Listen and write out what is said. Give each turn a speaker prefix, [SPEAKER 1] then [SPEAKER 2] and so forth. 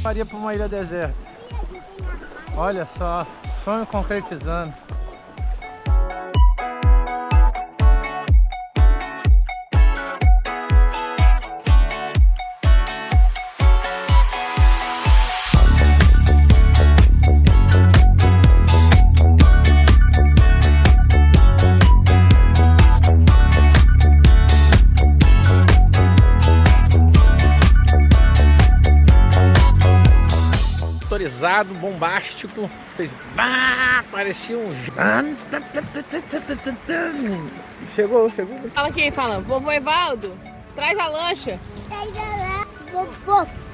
[SPEAKER 1] faria para uma ilha deserta. Olha só, sonho concretizando. Motorizado, bombástico, fez parecia um... Chegou.
[SPEAKER 2] Fala quem fala, vovô Evaldo, traz a lancha.
[SPEAKER 3] Traz a lancha, vovô.